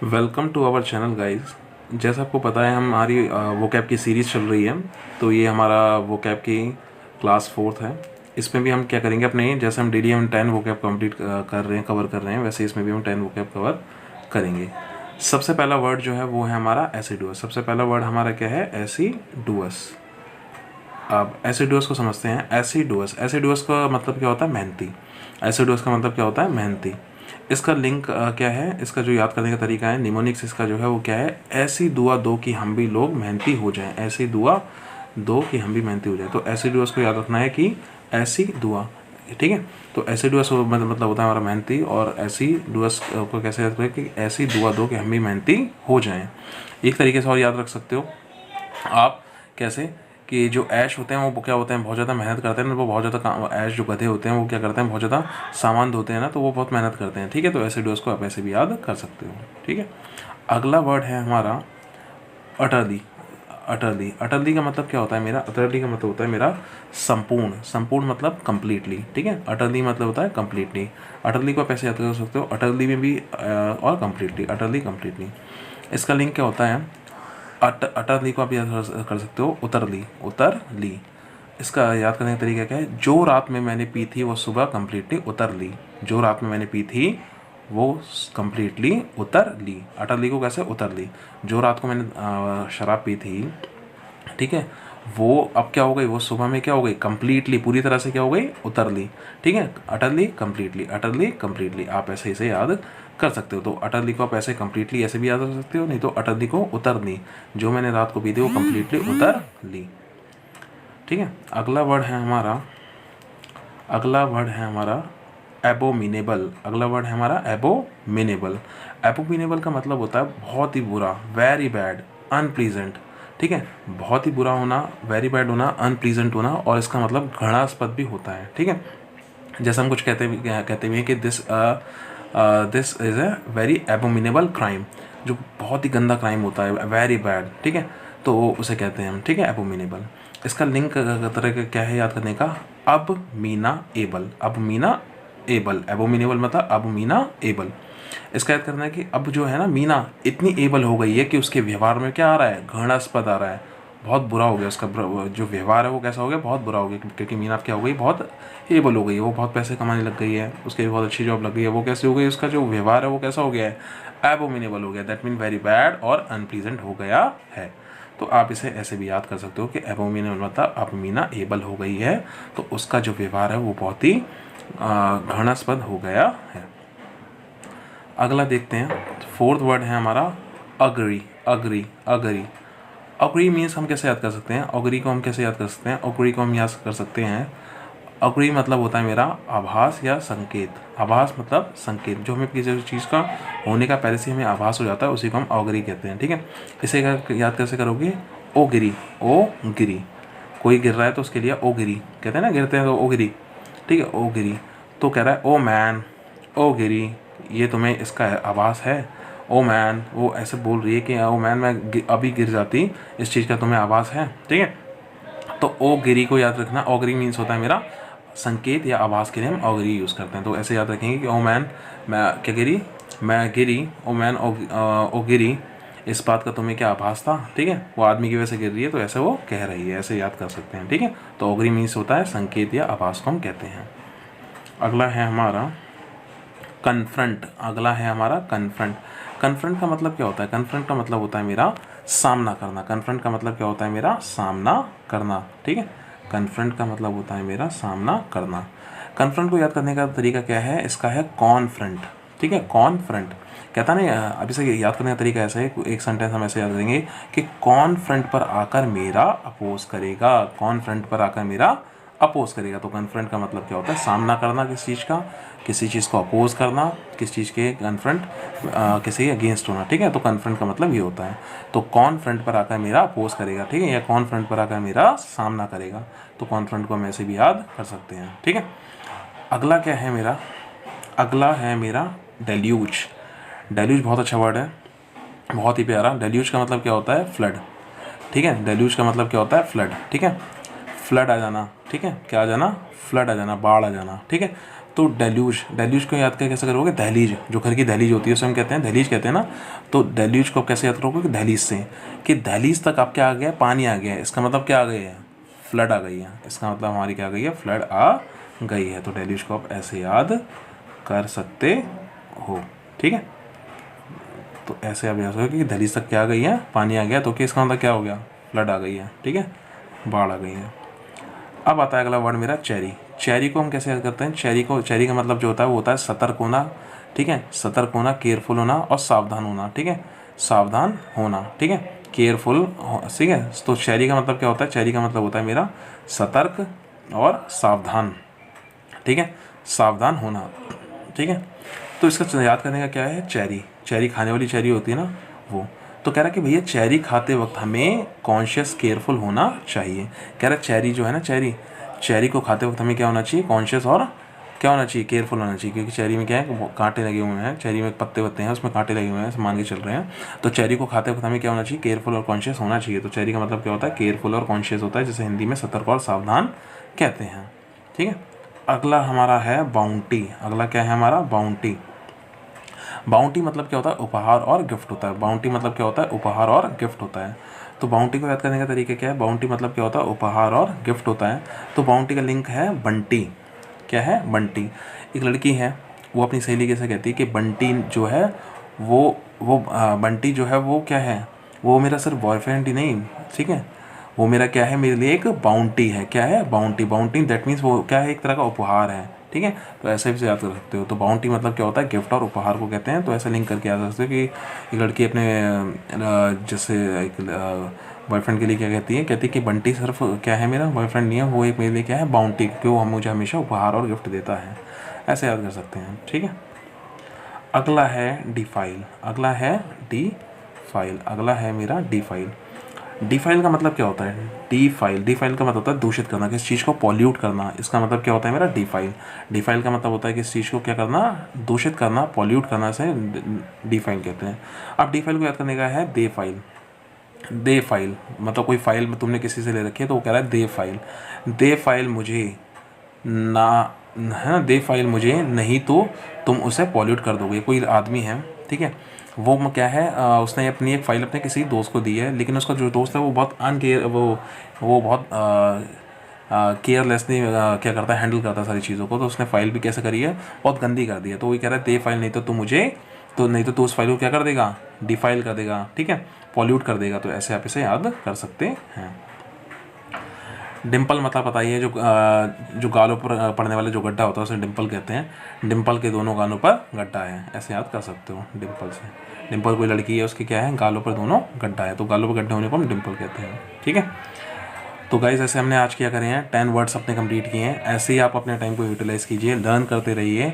Welcome to our channel guys. जैसा आपको पता है हमारी वोकैब की सीरीज़ चल रही है। तो ये हमारा वोकैब की क्लास 4th है। इसमें भी हम क्या करेंगे, अपने जैसे हम डेली हम 10 वोकैब कंप्लीट कर रहे हैं, कवर कर रहे हैं, वैसे इसमें भी हम 10 वोकैब कवर करेंगे। सबसे पहला वर्ड जो है वो है हमारा एसिडुअस। सबसे पहला वर्ड हमारा क्या है? एसिडुअस। अब एसिडुअस को समझते हैं। एसिडुअस, एसिडुअस का मतलब क्या होता है? मेहनती। एसिडुअस का मतलब क्या होता है? मेहनती। इसका लिंक क्या है? इसका जो याद करने का तरीका है, निमोनिक्स इसका जो है वो क्या है? ऐसी दुआ दो कि हम भी लोग मेहनती हो जाएं। ऐसी दुआ दो कि हम भी मेहनती हो जाएं। तो एसिडुअस को याद रखना है कि ऐसी दुआ, ठीक है। तो एसिडुअस मतलब होता है हमारा मेहनती, और एसिडुअस को कैसे याद करें? कि ऐसी दुआ दो कि हम भी मेहनती हो जाएं। एक तरीके से और याद रख सकते हो आप, कैसे कि जो ऐश होते हैं वो क्या होते हैं? बहुत ज़्यादा मेहनत करते हैं ना। वो बहुत ज़्यादा काम, ऐश जो गधे होते हैं वो क्या करते हैं? बहुत ज़्यादा सामान धोते हैं ना, तो वो बहुत मेहनत करते हैं, ठीक है। तो एसिडुअस को आप ऐसे भी याद कर सकते हो, ठीक है। अगला वर्ड है हमारा अटरली। अटरली, अटरली का मतलब क्या होता है मेरा? अटरली का मतलब होता है मेरा संपूर्ण। संपूर्ण मतलब कंप्लीटली, ठीक है। अटरली मतलब होता है कंप्लीटली। अटरली को आप ऐसे याद कर सकते हो, अटरली में भी और कंप्लीटली, अटरली कंप्लीटली। इसका लिंक क्या होता है? अटरली को आप याद कर सकते हो उतरली। उतरली, इसका याद करने का तरीका क्या है? जो रात में मैंने पी थी वो सुबह कंप्लीटली उतर ली। जो रात में मैंने पी थी वो कंप्लीटली उतर ली। अटरली को कैसे? उतर ली। जो रात को मैंने शराब पी थी, ठीक है, वो अब क्या हो गई? वो सुबह में क्या हो गई? कंप्लीटली, पूरी तरह से क्या हो गई? उतर ली, ठीक है। अटरली कंप्लीटली, अटरली कंप्लीटली, आप ऐसे इसे याद कर सकते हो। तो अटरली को आप ऐसे कंप्लीटली ऐसे भी याद कर सकते हो, नहीं तो अटरली को उतर ली। जो मैंने रात को पी थी वो कंप्लीटली उतर ली, ठीक है। अगला वर्ड है हमारा एबोमिनेबल। अगला वर्ड है हमारा एबोमिनेबल। एबोमिनेबल का मतलब होता है बहुत ही बुरा, वेरी बैड, अनप्लीजेंट, ठीक है। बहुत ही बुरा होना, वेरी बैड होना, अनप्लीजेंट होना, और इसका मतलब घृणास्पद भी होता है, ठीक है। जैसे हम कुछ कहते भी हैं कि this is a very abominable crime, जो बहुत ही गंदा क्राइम होता है, वेरी बैड, ठीक है। तो उसे कहते हैं हम, ठीक है, एबोमिनेबल। इसका लिंक तरह का क्या है याद करने का? अब मीना एबल। अब मीना एबल, एबोमिनेबल मतलब अब मीना एबल। इसका याद करना है कि अब जो है ना, मीना इतनी एबल हो गई है कि उसके व्यवहार में क्या आ रहा है? घृणास्पद आ रहा है, बहुत बुरा हो गया उसका जो व्यवहार है वो कैसा हो गया? बहुत बुरा हो गया, क्योंकि मीना क्या हो गई? बहुत एबल हो गई है, वो बहुत पैसे कमाने लग गई है, उसके बहुत अच्छी जॉब लग गई है। वो कैसे हो गई? उसका जो व्यवहार है वो कैसा हो गया है? एबोमिनेबल हो गया। दैट मीन वेरी बैड और अनप्लीजेंट हो गया है। तो आप इसे ऐसे भी याद कर सकते हो कि एबोमिनेबल मतलब अब मीना एबल हो गई है, तो उसका जो व्यवहार है वो बहुत ही घृणास्पद हो गया है। अगला देखते हैं, 4th वर्ड है हमारा agree. Agree, agree, agree means हम कैसे याद कर सकते हैं? अग्री को हम कैसे याद कर सकते हैं? अग्री को हम याद कर सकते हैं, अग्री मतलब होता है मेरा आभास या संकेत। आभास मतलब संकेत, जो हमें किसी चीज़ का होने का पहले से हमें आभास हो जाता है, उसी को हम अग्री कहते हैं, ठीक है। इसे याद कैसे करोगे? ओ गिरी, ओ गिरी, कोई गिर रहा है तो उसके लिए ओ गिरी कहते हैं ना, गिरते हैं तो ओ गिरी, ठीक है, ओ गिरी। तो कह रहा है ओ मैन, ओ गिरी, ये तुम्हें इसका आभास है? ओ मैन, वो ऐसे बोल रही है कि ओ मैन मैं अभी गिर जाती, इस चीज़ का तुम्हें आभास है, ठीक है। तो ओ गिरी को याद रखना। ओगरी मीन्स होता है मेरा संकेत या आवाज़ के लिए हम ओगरी यूज़ करते हैं। तो ऐसे याद रखेंगे कि ओ मैन, मैं क्या गिरी, मैं गिरी, ओ मैन, ओ गिरी, इस बात का तुम्हें क्या आभास था, ठीक है। वो आदमी की वजह से गिर रही है तो ऐसे वो कह रही है, ऐसे याद कर सकते हैं, ठीक है। तो ओगरी मीन्स होता है संकेत या आभास को हम कहते हैं। अगला है हमारा कन्फ्रंट। अगला है हमारा कन्फ्रंट। कन्फ्रंट का मतलब क्या होता है? कन्फ्रंट का मतलब होता है मेरा सामना करना। कन्फ्रंट का मतलब क्या होता है? मेरा सामना करना, ठीक है। कन्फ्रंट का मतलब होता है मेरा सामना करना। कन्फ्रंट को याद करने का तरीका क्या है? इसका है कॉन्फ्रंट, ठीक है। कॉन्फ्रंट कहता नहीं, अभी से याद करने का तरीका ऐसा है, एक सेंटेंस हम ऐसे याद करेंगे कि कौन फ्रंट पर आकर मेरा अपोज करेगा। कौन फ्रंट पर आकर मेरा अपोज करेगा। तो कन्फ्रंट का मतलब क्या होता है? सामना करना किसी चीज़ का, किसी चीज़ को अपोज करना, किसी चीज़ के कन्फ्रंट, किसी अगेंस्ट होना, ठीक है। तो कन्फ्रंट का मतलब ये होता है। तो कौन फ्रंट पर आकर मेरा अपोज करेगा, ठीक है, या कौन फ्रंट पर आकर मेरा सामना करेगा। तो कौन फ्रंट को हम ऐसे भी याद कर सकते हैं, ठीक है। अगला क्या है मेरा? अगला है मेरा डेल्यूज। डेल्यूज बहुत अच्छा वर्ड है, बहुत ही प्यारा। डेल्यूज का मतलब क्या होता है? फ्लड, ठीक है। डेल्यूज का मतलब क्या होता है? फ्लड, ठीक है। फ्लड आ जाना, ठीक है, क्या आ जाना? फ्लड आ जाना, बाढ़ आ जाना, ठीक है। तो डेल्यूज को याद कर कैसे करोगे, दहलीज, जो घर की दहलीज होती है उसे हम कहते हैं दहलीज कहते हैं ना। तो डेल्यूज को कैसे याद करोगे कि दहलीज से, कि दहलीज तक आप क्या आ गया, पानी आ गया है, इसका मतलब क्या आ गई है, फ्लड आ गई है, इसका मतलब हमारी क्या आ गई है, फ्लड आ गई है। तो डेल्यूज को आप ऐसे याद कर सकते हो, ठीक है। तो ऐसे आप याद करोगे कि दहलीज तक क्या आ गई है, पानी आ गया, तो कि इसका मतलब क्या हो गया, फ्लड आ गई है, ठीक है, बाढ़ आ गई है। अब आता है अगला वर्ड मेरा चेरी। चेरी को हम कैसे याद करते हैं, चेरी का मतलब जो होता है वो होता है सतर्क होना, ठीक है, सतर्क होना, केयरफुल होना और सावधान होना, ठीक है, सावधान होना, ठीक है, केयरफुल, ठीक है। तो चेरी का मतलब क्या होता है, चेरी का मतलब होता है मेरा सतर्क और सावधान, ठीक है, सावधान होना, ठीक है। तो इसका याद करने का क्या है, चेरी खाने वाली चेरी होती है ना वो। तो कह रहा है कि भैया चेरी खाते वक्त हमें कॉन्शियस केयरफुल होना चाहिए। कह रहा है चेरी जो है ना, चेरी को खाते वक्त हमें क्या होना चाहिए, कॉन्शियस और क्या होना चाहिए, केयरफुल होना चाहिए, क्योंकि चेरी में क्या है, कांटे लगे हुए हैं, चेरी में पत्ते हैं, उसमें कांटे लगे हुए हैं, मान के चल रहे हैं। तो चेरी को खाते वक्त हमें क्या होना चाहिए, केयरफुल और कॉन्शियस होना चाहिए। तो चेरी का मतलब क्या होता है, केयरफुल और कॉन्शियस होता है, जिसे हिंदी में सतर्क और सावधान कहते हैं, ठीक है। अगला हमारा है बाउंटी। अगला क्या है हमारा, बाउंटी। बाउंटी मतलब क्या होता है, उपहार और गिफ्ट होता है। बाउंटी मतलब क्या होता है, उपहार और गिफ्ट होता है। तो बाउंटी को याद करने का तरीका क्या है, बाउंटी मतलब क्या होता है, उपहार और गिफ्ट होता है। तो बाउंटी का लिंक है बंटी। क्या है, बंटी। एक लड़की है, वो अपनी सहेली कैसे कहती है कि बंटी जो है वो बंटी जो है वो क्या है, वो मेरा सिर्फ बॉयफ्रेंड ही नहीं, ठीक है, वो मेरा क्या है, मेरे लिए एक बाउंटी है। क्या है, बाउंटी। बाउंटी दैट मीन्स वो क्या है, एक तरह का उपहार है, ठीक है। तो ऐसे भी याद कर सकते हो। तो बाउंटी मतलब क्या होता है, गिफ्ट और उपहार को कहते हैं। तो ऐसे लिंक करके याद कर सकते हो कि एक लड़की अपने जैसे एक बॉयफ्रेंड के लिए क्या कहती है, कि बंटी सिर्फ क्या है, मेरा बॉयफ्रेंड नहीं है, वो एक मेरे लिए क्या है, बाउंटी, क्योंकि वो मुझे हमेशा उपहार और गिफ्ट देता है। ऐसे याद कर सकते हैं, ठीक है। अगला है डिफाइल। अगला है डिफाइल। अगला है मेरा डिफाइल। डिफाइल का मतलब क्या होता है, डिफाइल का मतलब होता है दूषित करना, किसी चीज़ को पॉल्यूट करना। इसका मतलब क्या होता है मेरा, डिफाइल का मतलब होता है किसी चीज़ को क्या करना, दूषित करना, पॉल्यूट करना, से डिफाइल कहते हैं। अब डिफाइल को याद करने का है दे फाइल मतलब कोई फाइल तुमने किसी से ले रखी है, तो वो कह रहा है दे फाइल मुझे ना, है ना, दे फाइल मुझे, नहीं तो तुम उसे पॉल्यूट कर दोगे। कोई आदमी है, ठीक है, वो क्या है, उसने अपनी एक फ़ाइल अपने किसी दोस्त को दी है, लेकिन उसका जो दोस्त है वो बहुत वो बहुत केयरलेसली क्या करता है, हैंडल करता है सारी चीज़ों को। तो उसने फ़ाइल भी कैसे करी है, बहुत गंदी कर दी है। तो वही कह रहा है दे फाइल, नहीं तो तू मुझे, तो नहीं तो तू उस फाइल को क्या कर देगा, डिफाइल कर देगा, ठीक है, पॉल्यूट कर देगा। तो ऐसे आप इसे याद कर सकते हैं। डिम्पल मतलब पता ही है, जो गालों पर पड़ने वाले जो गड्ढा होता है उसे डिम्पल कहते हैं। डिम्पल के दोनों गालों पर गड्ढा है, ऐसे याद कर सकते हो डिम्पल से। डिम्पल कोई लड़की है, उसके क्या है, गालों पर दोनों गड्ढा है, तो गालों पर गड्ढे होने को हम डिम्पल कहते हैं, ठीक है। तो गाइस ऐसे हमने आज क्या करे हैं, 10 वर्ड्स अपने कंप्लीट किए हैं। ऐसे ही आप अपने टाइम को यूटिलाइज़ कीजिए, लर्न करते रहिए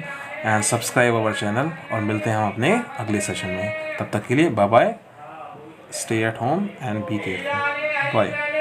एंड सब्सक्राइब अवर चैनल। और मिलते हैं हम अपने अगले सेशन में। तब तक के लिए bye bye, stay at home and be careful, bye.